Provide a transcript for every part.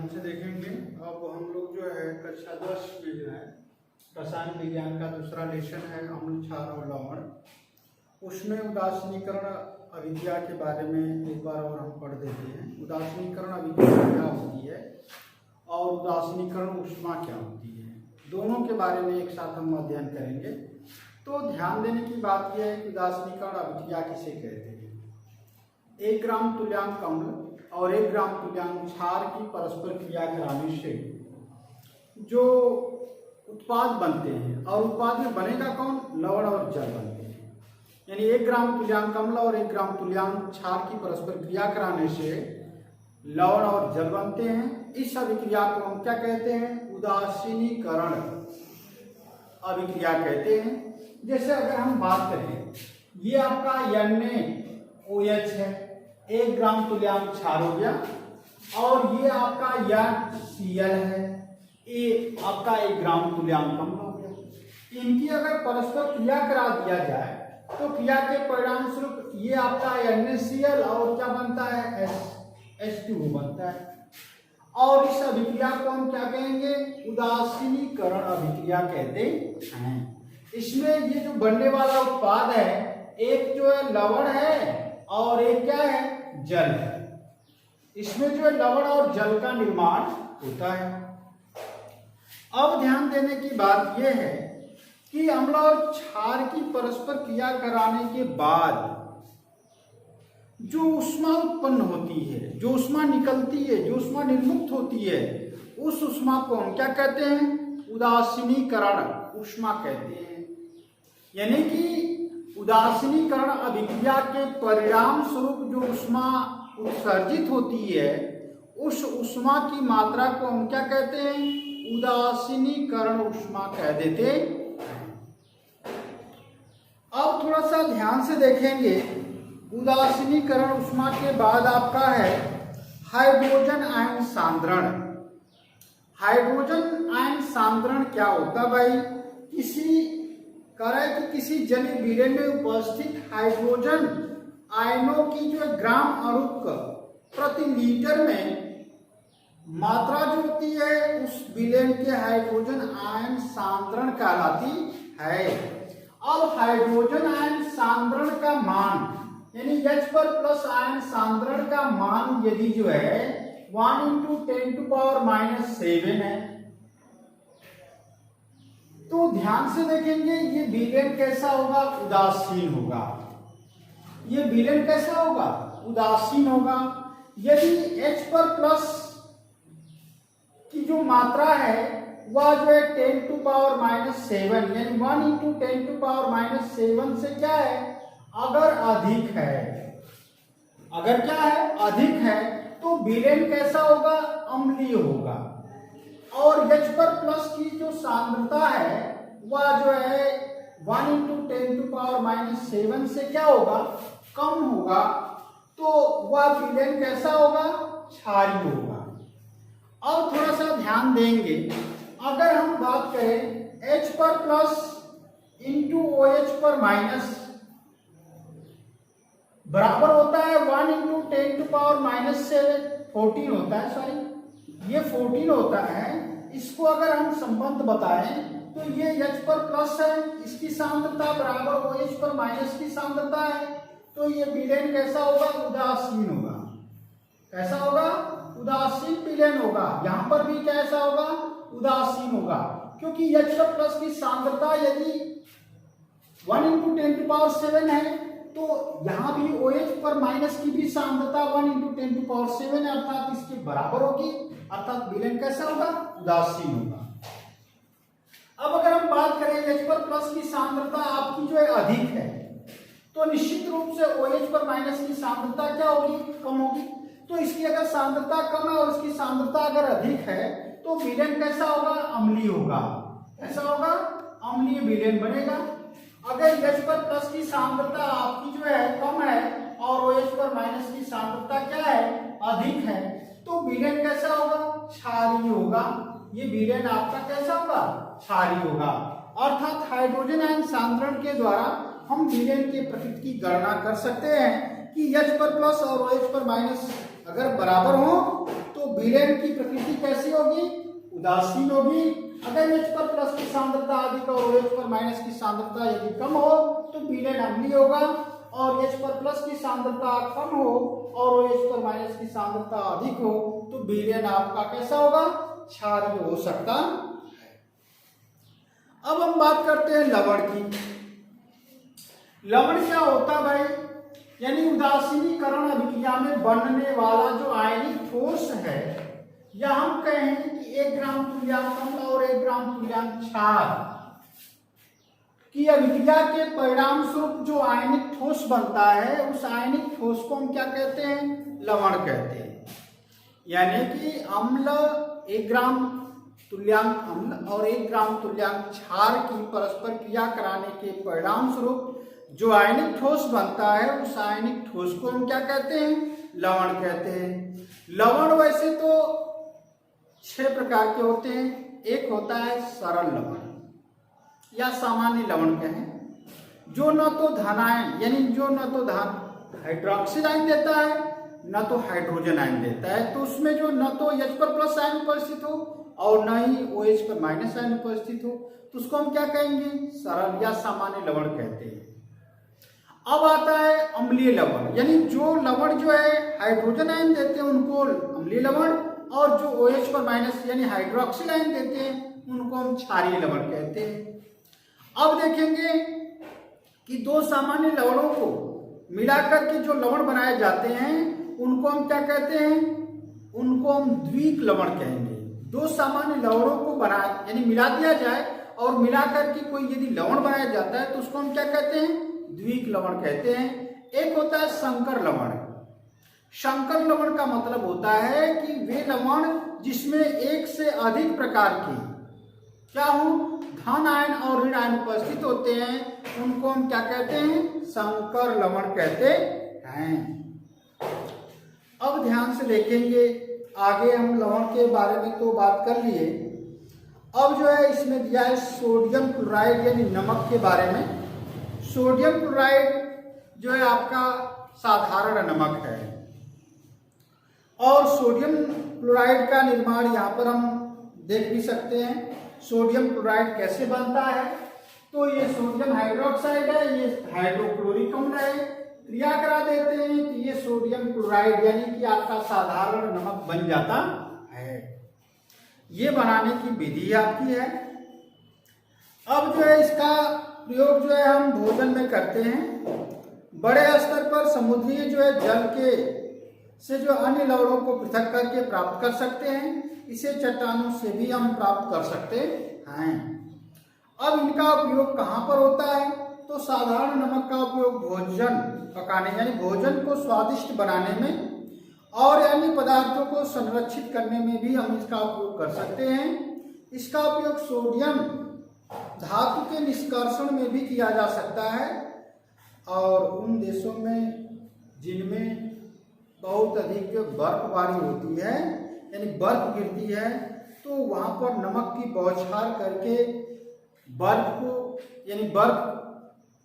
ध्यान से देखेंगे। अब हम लोग जो है कक्षा 10 में जो है रसायन विज्ञान का दूसरा लेसन है अम्ल, क्षार और लवण। उसमें उदासीनीकरण अभिक्रिया के बारे में एक बार और हम पढ़ देते हैं। उदासीनीकरण अभिक्रिया क्या होती है और उदासीनीकरण ऊष्मा क्या होती है, दोनों के बारे में एक साथ हम अध्ययन करेंगे। तो ध्यान देने की बात यह है कि उदासीनीकरण अभिक्रिया किसे कहते हैं। 1 ग्राम तुल्यांक अम्ल और 1 ग्राम तुल्यांक क्षार की परस्पर क्रिया कराने से जो उत्पाद बनते हैं, और उत्पाद में बनेगा कौन, लवण और जल बनते हैं। यानी 1 ग्राम तुल्यांक अम्ल और 1 ग्राम तुल्यांक क्षार की परस्पर क्रिया कराने से लवण और जल बनते हैं। इस अभिक्रिया को हम क्या कहते हैं, उदासीनीकरण अभिक्रिया कहते हैं। जैसे अगर हम बात करें, ये आपका NaOH है, 1 ग्राम तुल्यांक क्षार हो गया, और ये आपका NaCl है, ये आपका 1 ग्राम तुल्यांक अम्ल हो गया। इनकी अगर परस्पर क्रिया करा दिया जाए तो क्रिया के परिणाम स्वरूप ये आपका NaCl और क्या बनता है, H2O बनता है। और इस अभिक्रिया को हम क्या कहेंगे, उदासीनीकरण अभिक्रिया कहते हैं। इसमें ये जो बनने वाला उत्पाद है, एक जो है लवण है और एक क्या है, जल है। इसमें जो है लवण और जल का निर्माण होता है। अब ध्यान देने की बात यह है कि अम्ल और क्षार की परस्पर क्रिया कराने के बाद जो ऊष्मा उत्पन्न होती है, जो ऊष्मा निकलती है, जो ऊष्मा निर्मुक्त होती है, उस ऊष्मा को हम क्या कहते हैं, उदासीनीकरण ऊष्मा कहते हैं। यानी कि उदासीनीकरण अभिक्रिया के परिणाम स्वरूप जो ऊष्मा उत्सर्जित होती है, उस ऊष्मा की मात्रा को हम क्या कहते हैं, उदासीनीकरण ऊष्मा कह देते हैं। अब थोड़ा सा ध्यान से देखेंगे, उदासीनीकरण ऊष्मा के बाद आपका है हाइड्रोजन आयन सांद्रण। हाइड्रोजन आयन सांद्रण क्या होता भाई, किसी जलीय विलयन में उपस्थित हाइड्रोजन आयनों की जो ग्राम अणुक प्रति लीटर में मात्रा जो होती है, उस विलयन के हाइड्रोजन आयन सांद्रण कहलाती है। अब हाइड्रोजन आयन सांद्रण का मान यानी H पर प्लस आयन सांद्रण का मान यदि जो है 1 × 10⁻⁷ है, तो ध्यान से देखेंगे ये विलयन कैसा होगा, उदासीन होगा। ये विलयन कैसा होगा, उदासीन होगा। यदि H पर प्लस की जो मात्रा है वह जो है 10⁻⁷ यानी 1 × 10⁻⁷ से क्या है, अगर अधिक है, अगर क्या है, अधिक है, तो विलयन कैसा होगा, अम्लीय होगा। और H पर प्लस की जो सांद्रता है वह जो है 1 × 10⁻⁷ से क्या होगा, कम होगा, तो वह विलयन कैसा होगा, क्षारीय होगा। अब थोड़ा सा ध्यान देंगे, अगर हम बात करें H पर प्लस इंटू OH पर माइनस बराबर होता है 1 × 10⁻⁷ 14 होता है, सॉरी ये 14 होता है। इसको अगर हम संबंध बताएं तो ये H पर प्लस है, इसकी सांद्रता बराबर OH पर माइनस की सांद्रता है, तो ये विलयन कैसा होगा, उदासीन होगा। कैसा होगा, उदासीन विलयन होगा। यहां पर भी कैसा होगा, उदासीन होगा, क्योंकि H पर प्लस की सांद्रता यदि 1 × 10⁻⁷ है, तो यहां भी OH पर माइनस की भी सांद्रता 1 × 10⁻⁷ है, अर्थात इसके बराबर होगी, अर्थात विलयन कैसा होगा, उदासीन होगा। अब अगर हम बात करें H पर प्लस की सांद्रता आपकी जो है अधिक है, तो निश्चित रूप से OH पर माइनस की सांद्रता क्या होगी, कम होगी। तो इसकी अगर सांद्रता कम है और इसकी सांद्रता अगर अधिक है, तो विलयन कैसा होगा, अम्लीय होगा। कैसा होगा, अम्लीय विलयन बनेगा। अगर H पर प्लस की सांद्रता आपकी जो है कम है और OH पर माइनस की सांद्रता क्या है, अधिक है, तो विलयन कैसा होगा, क्षारीय होगा। ये विलयन आपका कैसा होगा, क्षारीय होगा। अर्थात हाइड्रोजन आयन सांद्रण के द्वारा हम विलयन के प्रकृति की गणना कर सकते हैं कि H पर प्लस और OH पर माइनस अगर बराबर हो तो विलयन की प्रकृति कैसी होगी, उदासीन होगी। अगर H पर प्लस की सांद्रता अधिक और OH पर माइनस की सांद्रता यदि कम हो तो विलेन अम्लीय होगा, और H पर प्लस की सांद्रता कम हो और OH पर माइनस की सांद्रता अधिक हो तो विलेन आपका कैसा होगा, क्षारीय हो सकता है। अब हम बात करते हैं लवण की। लवण क्या होता भाई, यानी उदासीनीकरण अभिक्रिया में बनने वाला जो आयनिक ठोस है, या हम कहें कि 1 ग्राम तुल्यांक अम्ल और 1 ग्राम तुल्यांक क्षार की अभिक्रिया के परिणाम स्वरूप जो आयनिक ठोस बनता है, उस आयनिक ठोस को हम क्या कहते हैं, लवण कहते हैं। यानी कि अम्ल 1 ग्राम तुल्यांक अम्ल और 1 ग्राम तुल्यांक क्षार की परस्पर क्रिया कराने के परिणाम स्वरूप जो आयनिक ठोस बनता है, उस आयनिक ठोस को हम क्या कहते हैं, लवण कहते हैं। लवण वैसे तो 6 प्रकार के होते हैं। एक होता है सरल लवण या सामान्य लवण कहें, जो न तो धनायन यानी जो न तो हाइड्रोक्सिल आयन देता है न तो हाइड्रोजन आयन देता है, तो उसमें जो न तो H पर प्लस आयन उपस्थित हो और न ही OH पर माइनस आयन उपस्थित हो, तो उसको हम क्या कहेंगे, सरल या सामान्य लवण कहते हैं। अब आता है अम्लीय लवण, यानी जो लवण जो है हाइड्रोजन आयन देते हैं उनको अम्लीय लवण, और जो OH पर माइनस यानी हाइड्रोक्सिल आयन देते हैं उनको हम क्षारीय लवण कहते हैं। अब देखेंगे कि दो सामान्य लवणों को मिलाकर के जो लवण बनाए जाते हैं उनको हम क्या कहते हैं, उनको हम द्विक लवण कहेंगे। दो सामान्य लवणों को बना यानी मिला दिया जाए और मिलाकर के कोई यदि लवण बनाया जाता है तो उसको हम क्या कहते हैं, द्विक लवण कहते हैं। एक होता है संकर लवण। संकर लवण का मतलब होता है कि वे लवण जिसमें एक से अधिक प्रकार के क्या हो, धन आयन और ऋण आयन उपस्थित होते हैं, उनको हम क्या कहते हैं, संकर लवण कहते हैं। अब ध्यान से देखेंगे, आगे हम लवण के बारे में तो बात कर लिए। अब जो है इसमें दिया है सोडियम क्लोराइड यानी नमक के बारे में। सोडियम क्लोराइड जो है आपका साधारण नमक है, और सोडियम क्लोराइड का निर्माण यहाँ पर हम देख भी सकते हैं। सोडियम क्लोराइड कैसे बनता है, तो ये सोडियम हाइड्रोक्साइड है, ये हाइड्रोक्लोरिक अम्ल है, क्रिया करा देते हैं कि ये सोडियम क्लोराइड यानी कि आपका साधारण नमक बन जाता है। ये बनाने की विधि आपकी है। अब जो है इसका प्रयोग जो है हम भोजन में करते हैं। बड़े स्तर पर समुद्री जो है जल के से जो अन्य लवणों को पृथक करके प्राप्त कर सकते हैं, इसे चट्टानों से भी हम प्राप्त कर सकते हैं। अब इनका उपयोग कहाँ पर होता है, तो साधारण नमक का उपयोग भोजन पकाने यानी भोजन को स्वादिष्ट बनाने में और अन्य पदार्थों को संरक्षित करने में भी हम इसका उपयोग कर सकते हैं। इसका उपयोग सोडियम धातु के निष्कर्षण में भी किया जा सकता है, और उन देशों में जिनमें बहुत अधिक बर्फबारी होती है यानी बर्फ गिरती है, तो वहाँ पर नमक की बौछार करके बर्फ को यानी बर्फ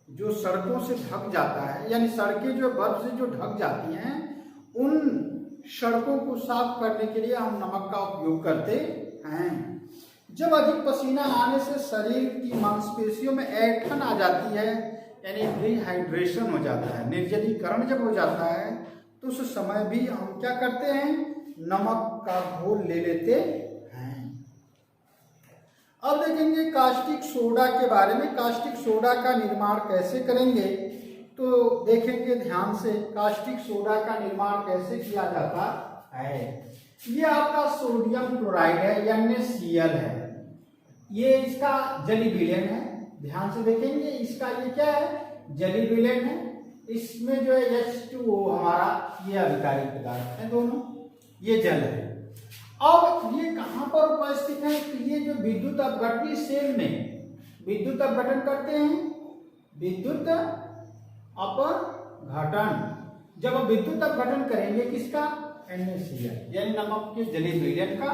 जो सड़कों से ढक जाता है, यानी सड़कें जो बर्फ से जो ढक जाती हैं, उन सड़कों को साफ करने के लिए हम नमक का उपयोग करते हैं। जब अधिक पसीना आने से शरीर की मांसपेशियों में ऐंठन आ जाती है यानी डिहाइड्रेशन हो जाता है, निर्जलीकरण जब हो जाता है, तो उस समय भी हम क्या करते हैं, नमक का घोल ले लेते हैं। अब देखेंगे कास्टिक सोडा के बारे में। कास्टिक सोडा का निर्माण कैसे करेंगे, तो देखेंगे ध्यान से कास्टिक सोडा का निर्माण कैसे किया जाता है। ये आपका सोडियम क्लोराइड है NaCl है, ये इसका जली विलेन है। ध्यान से देखेंगे, इसका ये क्या है, जली विलेन है। इसमें जो है H2O हमारा ये अभिकारी पदार्थ है, दोनों ये जल है। अब ये कहाँ पर उपस्थित है, तो ये जो विद्युत अपघटनी सेल में विद्युत अपघटन करते हैं, विद्युत अपघटन। जब विद्युत अपघटन करेंगे किसका, NaCl यानी नमक के जलीय विलयन का,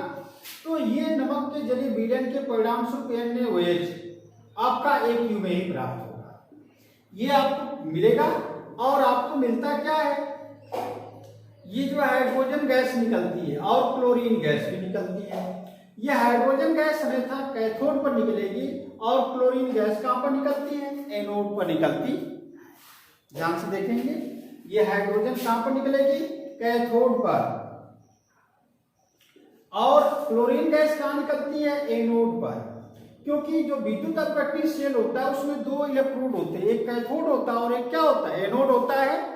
तो ये नमक के जलीय विलयन के परिणाम स्वरूप NaOH आपका एक U में ही प्राप्त होगा। ये आपको मिलेगा, और आपको मिलता क्या है, ये जो हाइड्रोजन गैस निकलती है और क्लोरीन गैस भी निकलती है। ये हाइड्रोजन गैस अन्यथा कैथोड पर निकलेगी और क्लोरीन गैस कहां पर निकलती है? एनोड पर निकलती। ध्यान से देखेंगे, ये हाइड्रोजन कहां पर निकलेगी? कैथोड पर, और क्लोरीन गैस कहां निकलती है? एनोड पर। क्योंकि जो विद्युत अपघटनी शेल होता है उसमें दो इलेक्ट्रोड होते हैं, एक कैथोड होता है और एक क्या होता है? एनोड होता है।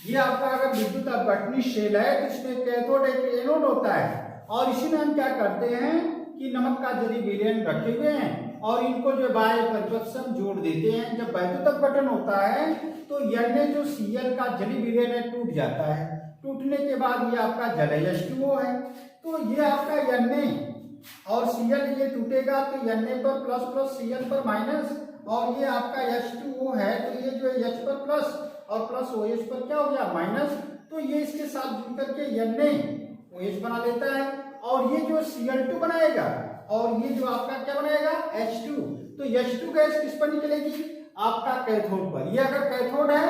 ये आपका अगर विद्युत अपघटनी शेल है तो इसमें कैथोड एक एनोड होता है, और इसी में हम क्या करते हैं कि नमक का जली विलयन रखे हुए हैं और इनको जो बाह्य परिपथ से जोड़ देते हैं। जब वैद्युत अपघटन होता है तो Na जो Cl का जली विलयन है टूट जाता है। टूटने के बाद ये आपका जल H2O है। तो ये आपका Na और Cl ये टूटेगा तो Na पर प्लस प्लस Cl पर माइनस, और ये आपका H2O है तो ये जो H पर प्लस और प्लस OH पर क्या हो गया? माइनस। तो ये इसके साथ जुड़ करके NaOH बना लेता है, और ये जो Cl2 बनाएगा और ये जो आपका क्या बनाएगा? H2। तो H2 गैस किस पर निकलेगी? आपका कैथोड पर। ये अगर कैथोड है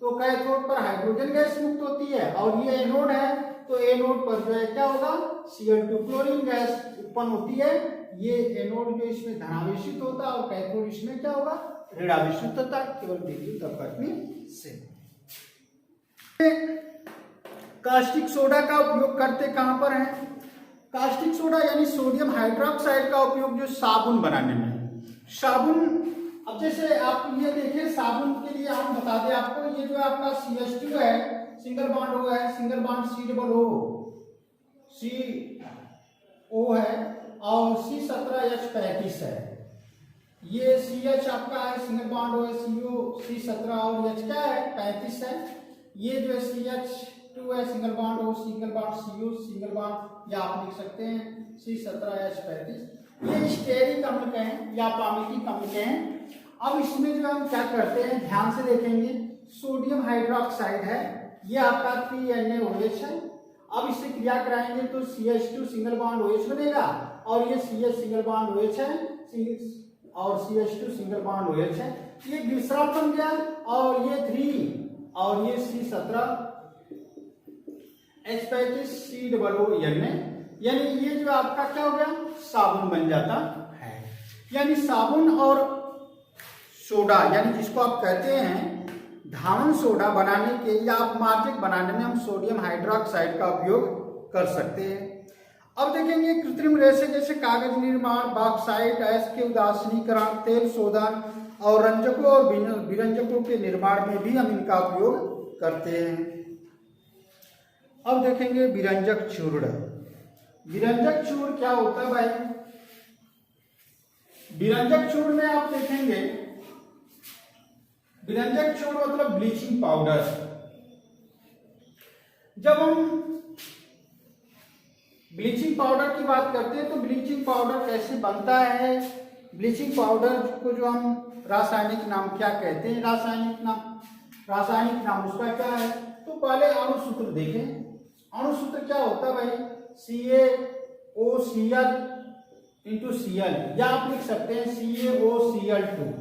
तो कैथोड पर हाइड्रोजन गैस मुक्त होती है, और ये एनोड है तो एनोड पर जो है क्या होगा? Cl2 क्लोरीन गैस उत्पन्न होती है। ये एनोड जो इसमें धनावेशित होता है और कैथोड इसमें क्या होगा? ऋणावेशित होता है, केवल विद्युत अपघटनी से। कास्टिक सोडा का उपयोग करते कहां पर है? कास्टिक सोडा यानी सोडियम हाइड्रोक्साइड का उपयोग जो साबुन बनाने में है। साबुन, अब जैसे आप ये देखिए, साबुन के लिए हम बता दें आपको, ये जो आपका CH2 है, सिंगल बॉन्ड O है, सिंगल बॉन्ड CO है, और C17H35 है। ये CH आपका है, सिंगल बॉन्ड O है, CO C17 और H क्या है? 35 है। ये जो है CH2 है, single bond O, single bond CO, single bond, या आप लिख सकते हैं C17H35। ये स्टेरिक अम्ल के हैं या पामिटिक अम्ल के हैं। अब इसमें जो हम क्या करते हैं, ध्यान से देखेंगे, सोडियम हाइड्रोक्साइड है, ये आपका 3NaOH है। अब इससे क्रिया कराएंगे तो CH2 सिंगल बॉन्ड OH बनेगा, और ये CH सिंगल बॉन्ड OH है, और CH2 सिंगल बॉन्ड OH है। ये ग्लिसरॉल बन गया, और ये 3 और ये C17H35COO, यानी ये जो आपका क्या हो गया? साबुन बन जाता है। यानी साबुन और सोडा, यानी जिसको आप कहते हैं धावन सोडा बनाने के या अपमार्जक बनाने में हम सोडियम हाइड्रोक्साइड का उपयोग कर सकते हैं। अब देखेंगे कृत्रिम रेशे जैसे कागज निर्माण, बॉक्साइट, ऐश के उदासीनीकरण, तेल शोधन और रंजकों और विरंजकों के निर्माण में भी हम इनका उपयोग करते हैं। अब देखेंगे विरंजक चूर्ण। विरंजक चूर्ण क्या होता है भाई? विरंजक चूर्ण में आप देखेंगे, विरंजक चूर्ण मतलब ब्लीचिंग पाउडर। जब हम ब्लीचिंग पाउडर की बात करते हैं तो ब्लीचिंग पाउडर कैसे बनता है? ब्लीचिंग पाउडर को जो हम रासायनिक नाम क्या कहते हैं? रासायनिक नाम उसका क्या है? तो पहले अणुसूत्र देखें। अणुसूत्र क्या होता है भाई? CaOCl इंटू Cl, या आप लिख सकते हैं CaOCl2।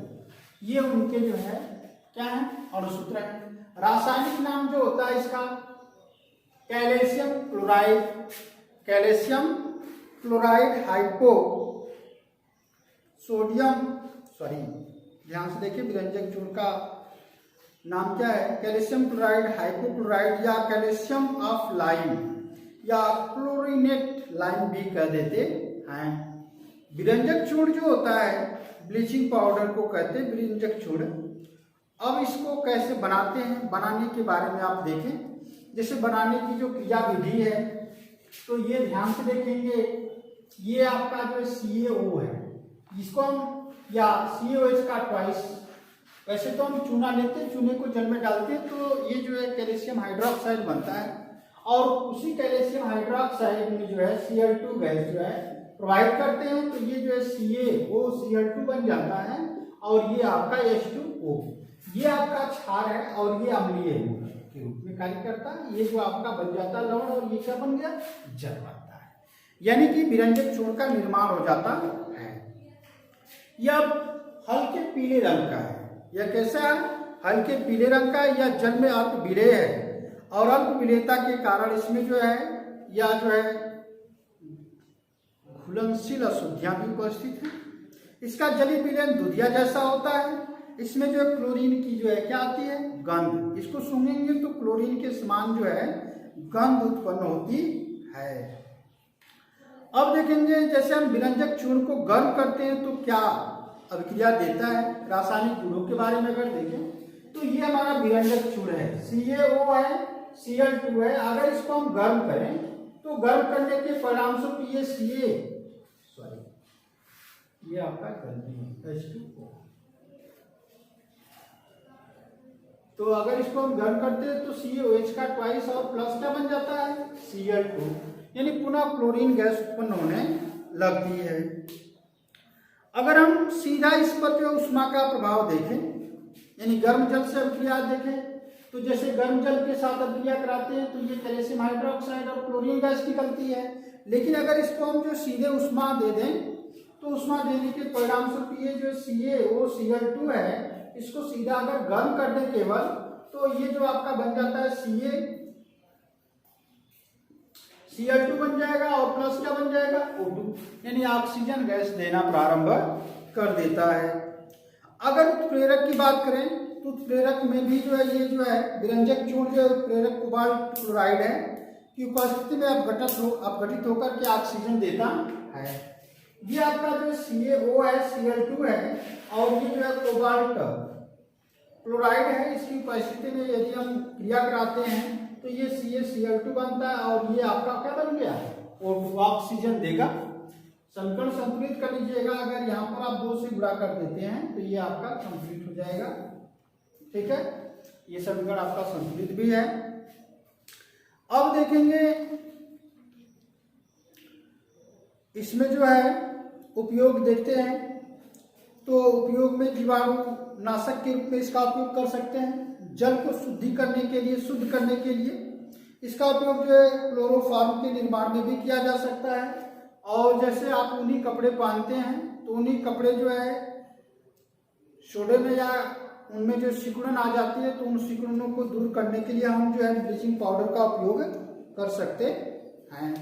ये उनके जो है क्या है? अणुसूत्र है। रासायनिक नाम जो होता है इसका कैल्शियम क्लोराइड हाइपो सोडियम, ध्यान से देखिए, विरंजक चूर्ण का नाम क्या है? कैल्शियम क्लोराइड हाइपोक्लोराइड, या कैल्शियम ऑफ लाइम, या क्लोरिनेट लाइम भी कह देते हैं। विरंजक चूर्ण जो होता है, ब्लीचिंग पाउडर को कहते हैं विरंजक चूर्ण। अब इसको कैसे बनाते हैं, बनाने के बारे में आप देखें। जैसे बनाने की जो क्रिया विधि है तो ये ध्यान से देखेंगे, ये आपका जो CaO है, इसको हम, या CaOH का ट्वाइस, वैसे तो हम चूना लेते हैं, चूने को जल में डालते हैं तो ये जो है कैल्शियम हाइड्रोक्साइड बनता है, और उसी कैल्शियम हाइड्रोक्साइड में जो है Cl2 गैस जो है प्रोवाइड करते हैं, तो ये जो है CaOCl2 बन जाता है, और ये आपका H2O, ये आपका क्षार है और ये अम्लीय के रूप में कार्य करता है। ये जो आपका बन जाता है लवण, और ये क्या बन गया? जल बनता है। यानी कि विरंजक चूर्ण का निर्माण हो जाता है। यह हल्के पीले रंग का है। यह कैसा है? हल्के पीले रंग का है, या जल में अल्प विलेय है, और अल्प विलेयता के कारण इसमें जो है या जो है घुलनशील अशुद्धियां भी उपस्थित है। इसका जलीय विलयन दूधिया जैसा होता है। इसमें जो है क्लोरीन की जो है क्या आती है, गंध। इसको सूंघेंगे तो क्लोरीन के समान जो है गंध उत्पन्न होती है। अब देखेंगे जैसे हम विरंजक चूर्ण को गर्म करते हैं तो क्या अभिक्रिया देता है। रासायनिक गुणों के बारे में अगर देखें तो ये हमारा विरंजक चूर्ण है, CaO है, Cl2 है। अगर इसको हम गर्म करें तो गर्म करने के परिणाम स्वरूप ये आपका गलती है H2O। तो अगर इसको हम गर्म करते हैं तो CaOH का ट्वाइस और प्लस क्या बन जाता है, Cl2, यानी पुनः क्लोरीन गैस उत्पन्न होने लगती है। अगर हम सीधा इस पर जो उष्मा का प्रभाव देखें, यानी गर्म जल से अभिक्रिया देखें, तो जैसे गर्म जल के साथ अभिक्रिया कराते हैं तो ये कैल्शियम हाइड्रोक्साइड और क्लोरीन गैस निकलती है। लेकिन अगर इसको हम जो सीधे उष्मा दे दें तो उष्मा देने के परिणाम स्वरूप ये जो CaO Cl2 है, इसको सीधा अगर गर्म कर दें केवल, तो ये जो आपका बन जाता है Cl2 बन जाएगा और प्लस क्या बन जाएगा, O2, यानी ऑक्सीजन गैस देना प्रारंभ कर देता है। अगर उत्प्रेरक की बात करें तो उत्प्रेरक में भी जो है ये जो है विरंजक चूर्ण जो उत्प्रेरक कोबाल्ट क्लोराइड है की उपस्थिति में अपघटित होकर के ऑक्सीजन देता है। ये आपका जो CaO है, Cl2 है और ये जो है कोबाल्ट क्लोराइड है, इसकी उपस्थिति में यदि हम क्रिया कराते हैं तो ये CaCl2 बनता है और ये आपका क्या बन गया, O2, ऑक्सीजन देगा। समीकरण संतुलित कर लीजिएगा। अगर यहाँ पर आप 2 से गुणा कर देते हैं तो ये आपका कंप्लीट हो जाएगा। ठीक है, ये समीकरण आपका संतुलित भी है। अब देखेंगे इसमें जो है उपयोग देखते हैं तो उपयोग में जीवाणु नाशक के रूप में इसका उपयोग कर सकते हैं। जल को शुद्ध करने के लिए इसका उपयोग जो है क्लोरोफॉर्म के निर्माण में भी किया जा सकता है। और जैसे आप ऊनी कपड़े पहनते हैं तो ऊनी कपड़े जो है सोडे में या उनमें जो सिकुड़न आ जाती है तो उन सिकुड़नों को दूर करने के लिए हम जो है ब्लीचिंग पाउडर का उपयोग कर सकते हैं।